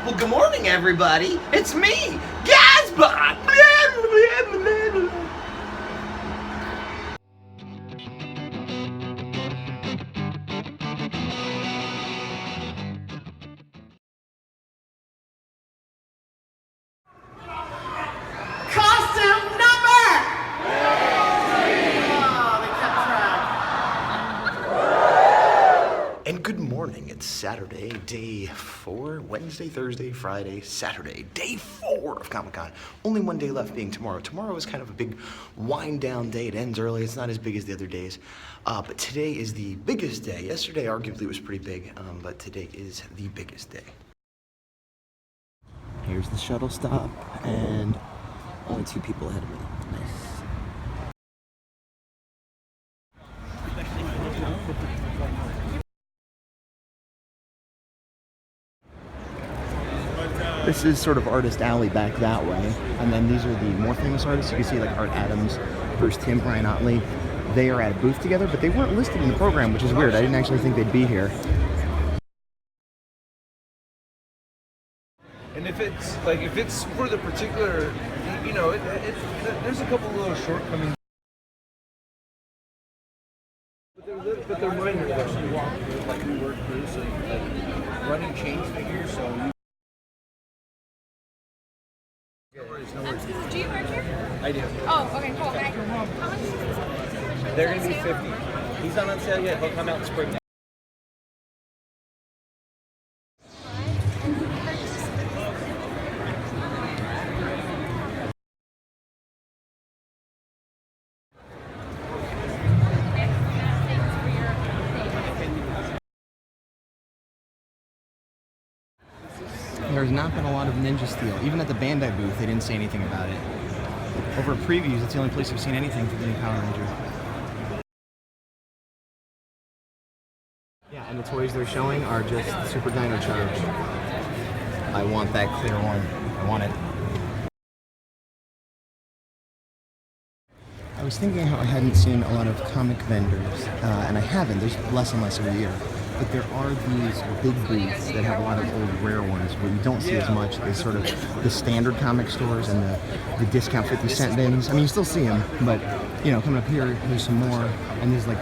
Well, good morning, everybody. It's me, Gazbot. Costume number! Oh, they kept track. And good morning. It's Saturday, day 4, Wednesday, Thursday, Friday, Saturday, day 4 of Comic-Con. Only one day left, being tomorrow. Tomorrow is kind of a big wind-down day. It ends early. It's not as big as the other days. But today is the biggest day. Yesterday, arguably, was pretty big, but today is the biggest day. Here's the shuttle stop, and only 2 people ahead of me. Nice. This is sort of Artist Alley back that way, and then these are the more famous artists. You can see like Art Adams, Bruce Timm, Brian Otley. They are at a booth together, but they weren't listed in the program, which is weird. I didn't actually think they'd be here. And if it's for the particular, you know, there's a couple little shortcomings. But they're minor. You walk through, like you work through, so you like running change figures, so you. Do you work here? I do. Oh, okay, cool. How much? They're going to be 50. He's not on sale yet. He'll come out in spring. There's not been a lot of Ninja Steel. Even at the Bandai booth, they didn't say anything about it. Over at previews, it's the only place I've seen anything for the new Power Ranger. Yeah, and the toys they're showing are just Super Dino Charge. I want that clear one. I want it. I was thinking how I hadn't seen a lot of comic vendors, and I haven't. There's less and less every year. But there are these big booths that have a lot of old rare ones where you don't see as much as sort of the standard comic stores and the discount 50-cent bins. I mean, you still see them, but you know, coming up here, there's some more, and there's like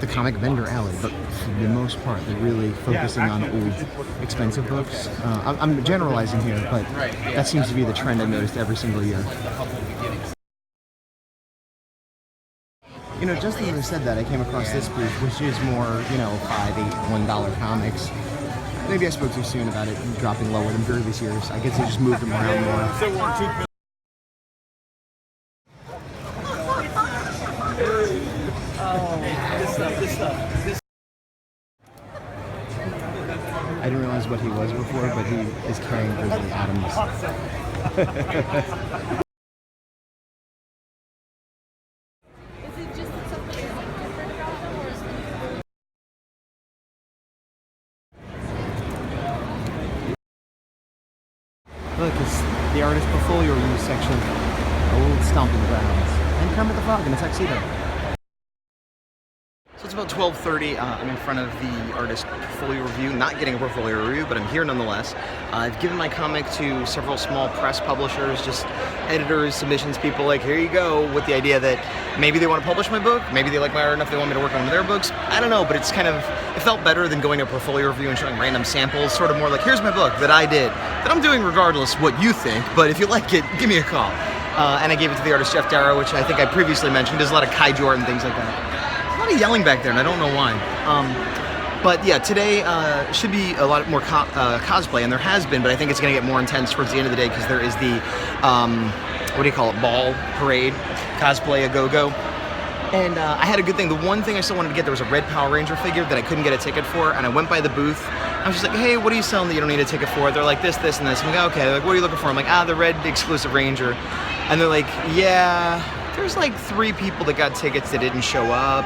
the comic vendor alley. But for the most part, they're really focusing on old, expensive books. I'm generalizing here, but that seems to be the trend I've noticed every single year. You know, just as I said that, I came across this booth, which is more, you know, $5, $8, $1 comics. Maybe I spoke too soon about it dropping lower than previous years. I guess they just moved them around more. I didn't realize what he was before, but he is carrying Grizzly Adams. Look, it's the artist portfolio review section. Old stomping grounds. And Kermit the Frog in a tuxedo. So it's about 12:30. I'm in front of the artist portfolio review. Not getting a portfolio review, but I'm here nonetheless. I've given my comic to several small press publishers, just editors, submissions people, like, here you go, with the idea that maybe they want to publish my book, maybe they like my art enough they want me to work on one of their books. I don't know, but it's kind of, it felt better than going to a portfolio review and showing random samples, sort of more like, here's my book that I did, that I'm doing regardless what you think, but if you like it, give me a call. And I gave it to the artist Jeff Darrow, which I think I previously mentioned, does a lot of kaiju art and things like that. A lot of yelling back there, and I don't know why. But yeah, today should be a lot more cosplay, and there has been, but I think it's going to get more intense towards the end of the day because there is the, what do you call it, ball, parade, cosplay, a go-go. And I had a good thing. The one thing I still wanted to get, there was a red Power Ranger figure that I couldn't get a ticket for, and I went by the booth. I was just like, hey, what are you selling that you don't need a ticket for? They're like, this, and this. I'm like, okay. They're like, what are you looking for? I'm like, the red exclusive Ranger. And they're like, yeah, there's like 3 people that got tickets that didn't show up,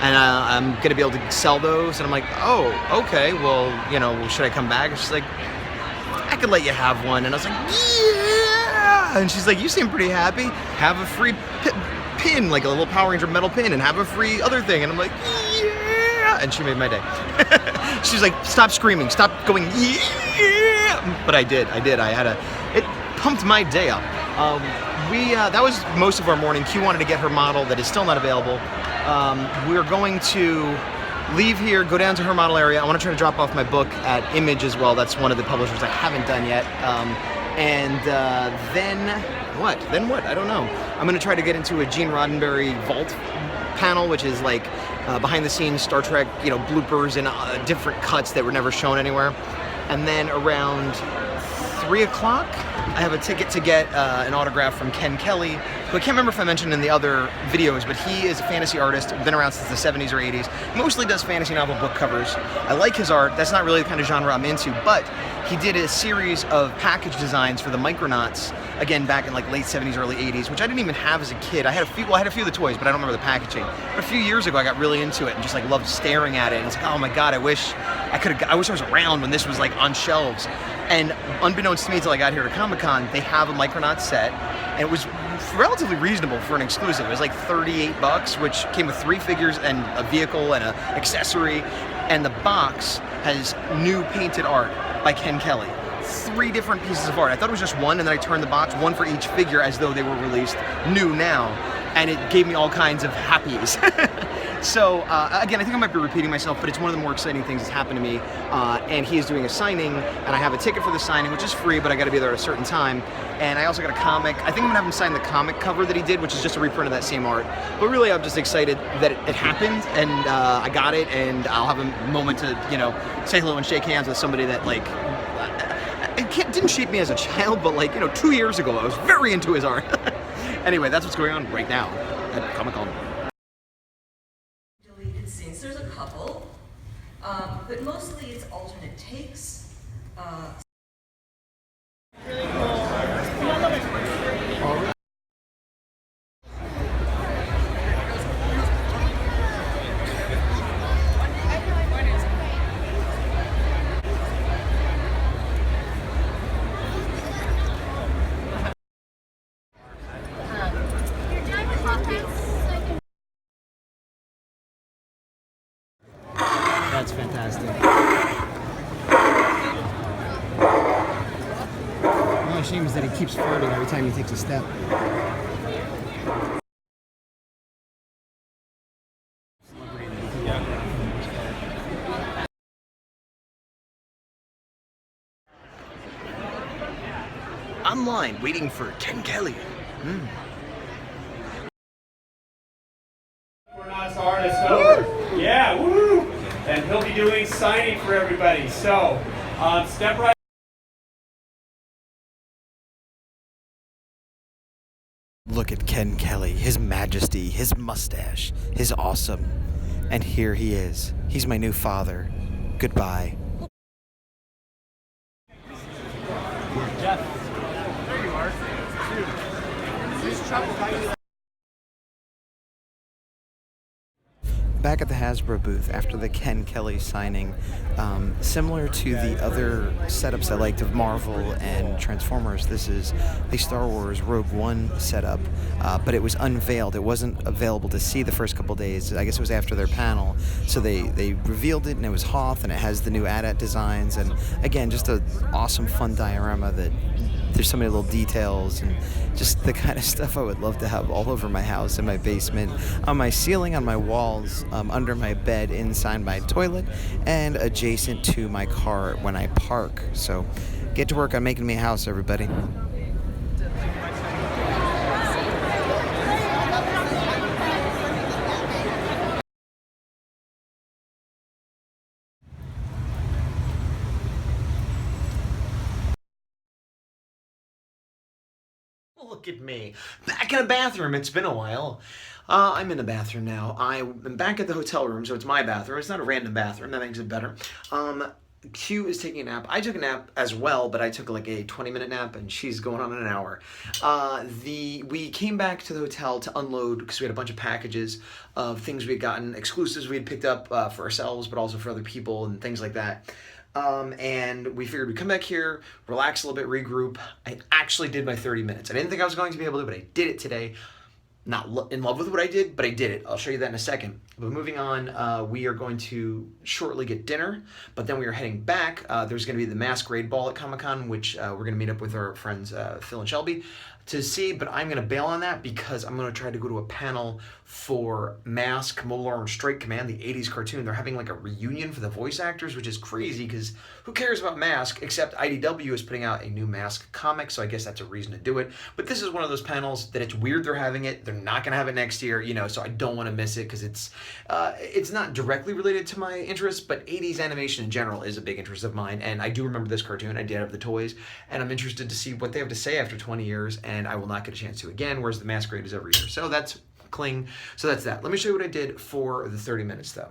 and I'm going to be able to sell those. And I'm like, oh, okay, well, you know, should I come back? And she's like, I could let you have one. And I was like, yeah! And she's like, you seem pretty happy. Have a free pin, like a little Power Ranger metal pin, and have a free other thing. And I'm like, yeah! And she made my day. She's like, stop screaming, stop going, yeah! but I did. It pumped my day up. That was most of our morning. Q wanted to get her model that is still not available. We're going to leave here, go down to her model area. I want to try to drop off my book at Image as well. That's one of the publishers I haven't done yet. Then what? I don't know. I'm going to try to get into a Gene Roddenberry vault panel, which is like behind the scenes Star Trek, bloopers and different cuts that were never shown anywhere. And then around 3 o'clock, I have a ticket to get an autograph from Ken Kelly, who I can't remember if I mentioned in the other videos, but he is a fantasy artist, been around since the 70s or 80s, mostly does fantasy novel book covers. I like his art. That's not really the kind of genre I'm into, but he did a series of package designs for the Micronauts, again, back in like late 70s, early 80s, which I didn't even have as a kid. I had a few of the toys, but I don't remember the packaging. But a few years ago, I got really into it and just like loved staring at it. And it's like, oh my God, I wish I was around when this was like on shelves. And unbeknownst to me until I got here to Comic-Con, they have a Micronaut set, and it was relatively reasonable for an exclusive. It was like $38, which came with 3 figures and a vehicle and an accessory, and the box has new painted art by Ken Kelly. 3 different pieces of art. I thought it was just one, and then I turned the box, one for each figure, as though they were released new now, and it gave me all kinds of happies. So, again, I think I might be repeating myself, but it's one of the more exciting things that's happened to me, and he is doing a signing, and I have a ticket for the signing, which is free, but I gotta be there at a certain time, and I also got a comic. I think I'm gonna have him sign the comic cover that he did, which is just a reprint of that same art, but really I'm just excited that it happened, and I got it, and I'll have a moment to, say hello and shake hands with somebody that, like, it didn't shape me as a child, but like, 2 years ago, I was very into his art. Anyway, that's what's going on right now at Comic-Con. Deleted scenes. There's a couple, but mostly it's alternate takes. Really cool. That's fantastic. The only shame is that he keeps farting every time he takes a step. Online, waiting for Ken Kelly. We're not artists, so yeah, woo! And he'll be doing signing for everybody. So, step right. Look at Ken Kelly, his majesty, his mustache, his awesome. And here he is. He's my new father. Goodbye. Jeff. There you are. Please travel. Back at the Hasbro booth after the Ken Kelly signing, similar to the other setups I liked of Marvel and Transformers, this is the Star Wars Rogue One setup, but it was unveiled. It wasn't available to see the first couple days. I guess it was after their panel, so they revealed it, and it was Hoth, and it has the new AT-AT designs, and again, just an awesome, fun diorama that there's so many little details and just the kind of stuff I would love to have all over my house, in my basement, on my ceiling, on my walls, under my bed, inside my toilet, and adjacent to my car when I park. So get to work on making me a house, everybody. Look at me, back in a bathroom. It's been a while. I'm in the bathroom now. I'm back at the hotel room, so it's my bathroom. It's not a random bathroom. That makes it better. Q is taking a nap. I took a nap as well, but I took like a 20-minute nap, and she's going on an hour. We came back to the hotel to unload because we had a bunch of packages of things we had gotten, exclusives we had picked up for ourselves, but also for other people and things like that. And we figured we'd come back here, relax a little bit, regroup. I actually did my 30 minutes. I didn't think I was going to be able to, but I did it today. Not in love with what I did, but I did it. I'll show you that in a second. But moving on, we are going to shortly get dinner, but then we are heading back. There's going to be the Masquerade Ball at Comic-Con, which we're going to meet up with our friends Phil and Shelby to see, but I'm going to bail on that because I'm going to try to go to a panel for Mask, Molar, and Strike Command, the 80s cartoon. They're having like a reunion for the voice actors, which is crazy because who cares about Mask, except IDW is putting out a new Mask comic, so I guess that's a reason to do it. But this is one of those panels that it's weird they're having it. They're not going to have it next year, you know, so I don't want to miss it because it's not directly related to my interests, but 80s animation in general is a big interest of mine, and I do remember this cartoon. I did have the toys, and I'm interested to see what they have to say after 20 years, and I will not get a chance to again, whereas the Masquerade is every year. So that's Kling. So that's that. Let me show you what I did for the 30 minutes, though.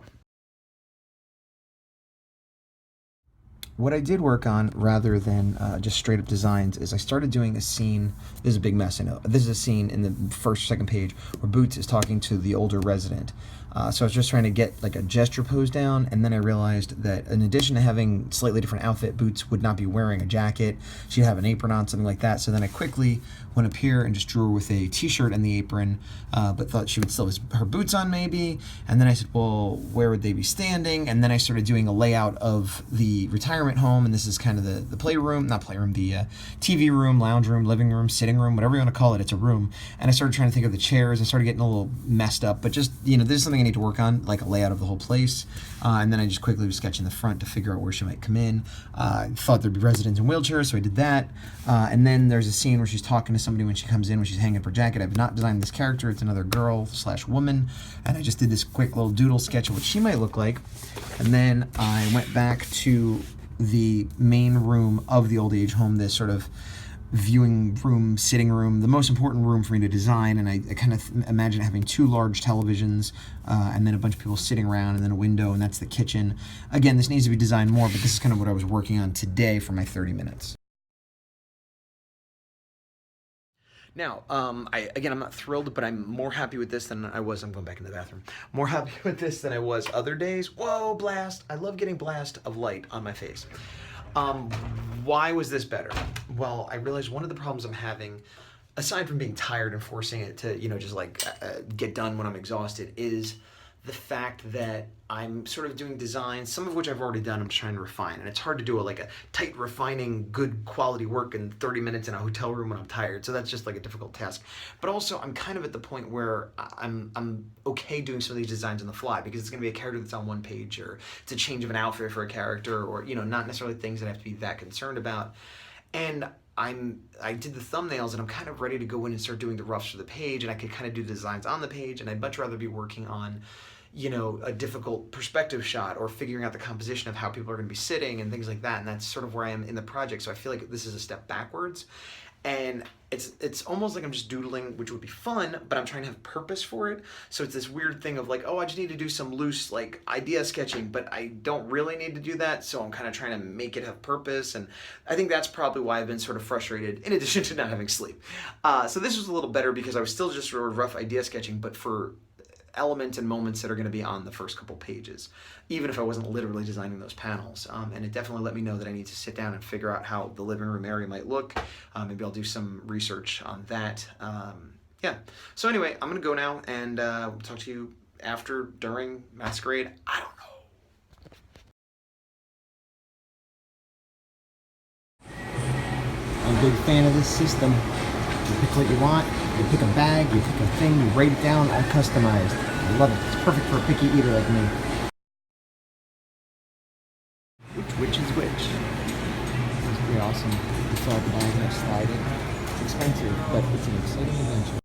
What I did work on, rather than just straight up designs, is I started doing a scene. This is a big mess, I know. This is a scene in the first or second page where Boots is talking to the older resident. So I was just trying to get like a gesture pose down, and then I realized that in addition to having slightly different outfit, Boots would not be wearing a jacket. She'd have an apron on, something like that. So then I quickly went up here and just drew her with a t-shirt and the apron, but thought she would still have her boots on maybe. And then I said, well, where would they be standing? And then I started doing a layout of the retirement home, and this is kind of the playroom, not playroom, the TV room, lounge room, living room, sitting room, whatever you want to call it, it's a room. And I started trying to think of the chairs. I started getting a little messed up, but just, you know, this is something I need to work on, like a layout of the whole place. And then I just quickly was sketching the front to figure out where she might come in. I thought there'd be residents in wheelchairs, so I did that. And then there's a scene where she's talking to somebody when she comes in, when she's hanging up her jacket. I've not designed this character. It's another girl/woman. And I just did this quick little doodle sketch of what she might look like. And then I went back to the main room of the old age home, this sort of viewing room, sitting room, the most important room for me to design. And I kind of imagine having two large televisions and then a bunch of people sitting around and then a window, and that's the kitchen. Again, this needs to be designed more, but this is kind of what I was working on today for my 30 minutes. Now, I'm not thrilled, but I'm more happy with this than I was. I'm going back into the bathroom. More happy with this than I was other days. Whoa, blast. I love getting blast of light on my face. Why was this better? Well, I realized one of the problems I'm having, aside from being tired and forcing it to, you know, just like get done when I'm exhausted, is the fact that I'm sort of doing designs, some of which I've already done, I'm trying to refine. And it's hard to do a tight, refining, good quality work in 30 minutes in a hotel room when I'm tired. So that's just like a difficult task. But also, I'm kind of at the point where I'm okay doing some of these designs on the fly, because it's going to be a character that's on one page, or it's a change of an outfit for a character, or, you know, not necessarily things that I have to be that concerned about. And I did the thumbnails, and I'm kind of ready to go in and start doing the roughs for the page, and I could kind of do designs on the page, and I'd much rather be working on, you know, a difficult perspective shot, or figuring out the composition of how people are going to be sitting and things like that. And that's sort of where I am in the project. So I feel like this is a step backwards, and it's almost like I'm just doodling, which would be fun, but I'm trying to have purpose for it. So it's this weird thing of like, oh, I just need to do some loose like idea sketching, but I don't really need to do that. So I'm kind of trying to make it have purpose. And I think that's probably why I've been sort of frustrated, in addition to not having sleep. So this was a little better because I was still just sort of rough idea sketching, but for elements and moments that are going to be on the first couple pages, even if I wasn't literally designing those panels. And it definitely let me know that I need to sit down and figure out how the living room area might look. Maybe I'll do some research on that. Yeah. So anyway, I'm going to go now, and we'll talk to you after, during Masquerade. I don't know. I'm a big fan of this system. You pick what you want, you pick a bag, you pick a thing, you write it down, all customized. I love it. It's perfect for a picky eater like me. Which is which? It's pretty awesome. You fill out the bag and I slide it. It's expensive, but it's an exciting adventure.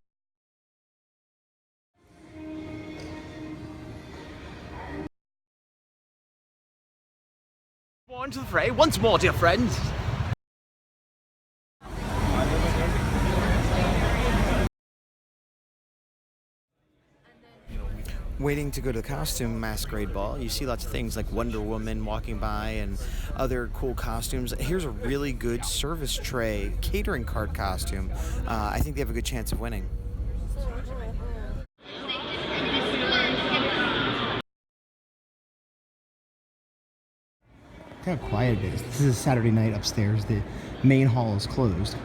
On to the fray once more, dear friends. Waiting to go to the costume masquerade ball, you see lots of things like Wonder Woman walking by and other cool costumes. Here's a really good service tray catering cart costume. I think they have a good chance of winning. Look how quiet it is. This is a Saturday night upstairs. The main hall is closed.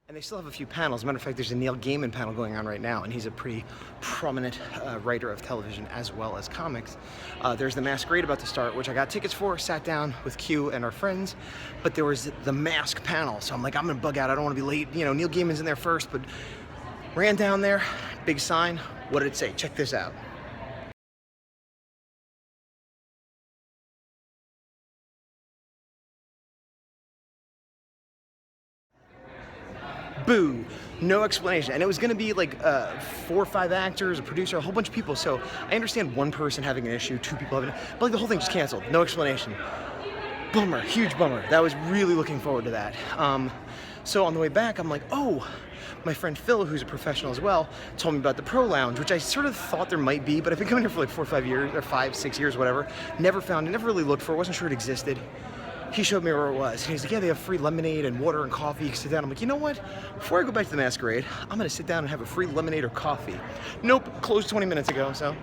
And they still have a few panels. As a matter of fact, there's a Neil Gaiman panel going on right now, and he's a pretty prominent writer of television as well as comics. There's the Masquerade about to start, which I got tickets for, sat down with Q and our friends, but there was the Mask panel, so I'm like, I'm gonna bug out, I don't wanna be late. You know, Neil Gaiman's in there first, but ran down there, big sign. What did it say? Check this out. Boo, no explanation. And it was gonna be like 4 or 5 actors, a producer, a whole bunch of people. So I understand one person having an issue, 2 people having, but like the whole thing just canceled, no explanation. Bummer, huge bummer. That was really looking forward to that. So on the way back, I'm like, oh, my friend Phil, who's a professional as well, told me about the Pro Lounge, which I sort of thought there might be, but I've been coming here for like 4 or 5 years, or 5, 6 years, whatever. Never found it, never really looked for it, wasn't sure it existed. He showed me where it was. And he's like, yeah, they have free lemonade and water and coffee. You can sit down. I'm like, you know what? Before I go back to the Masquerade, I'm gonna sit down and have a free lemonade or coffee. Nope, closed 20 minutes ago, so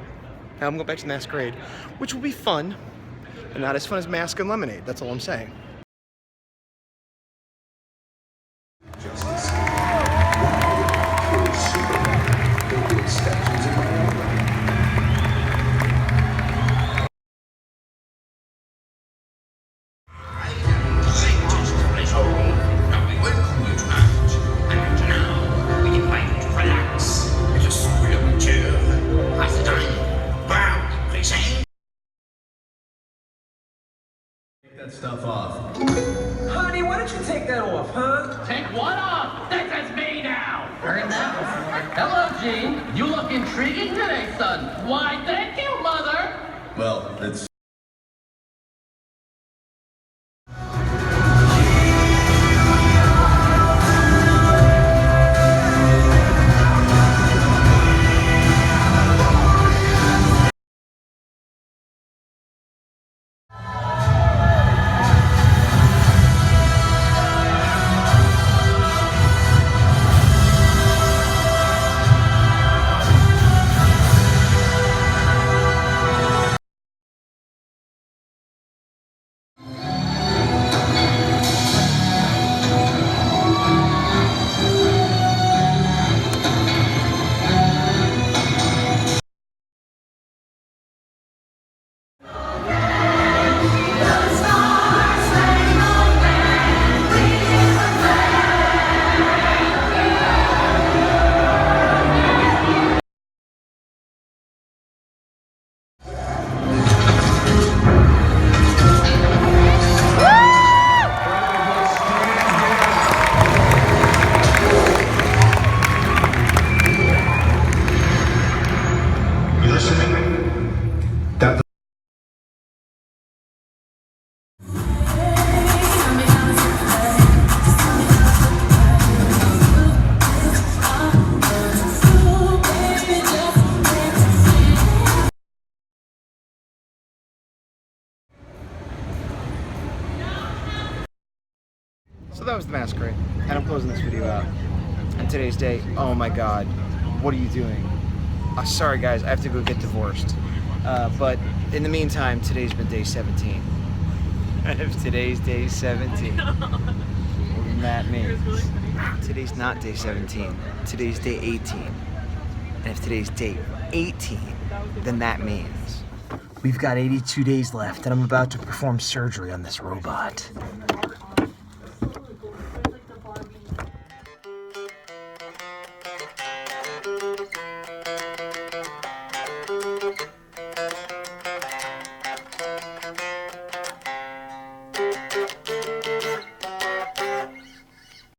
now I'm going back to the Masquerade, which will be fun, but not as fun as Mask and Lemonade. That's all I'm saying. That stuff off. Honey, why don't you take that off, huh? Take what off? That's me now. Heard that before. Hello, Gene. You look intriguing today, son. Why, thank you, Mother. Well, it's... So that was the Masquerade, and I'm closing this video out. And today's day, oh my God, what are you doing? Sorry guys, I have to go get divorced. But in the meantime, today's been day 17. And if today's day 17, what that means, today's not day 17, today's day 18. And if today's day 18, then that means we've got 82 days left, and I'm about to perform surgery on this robot.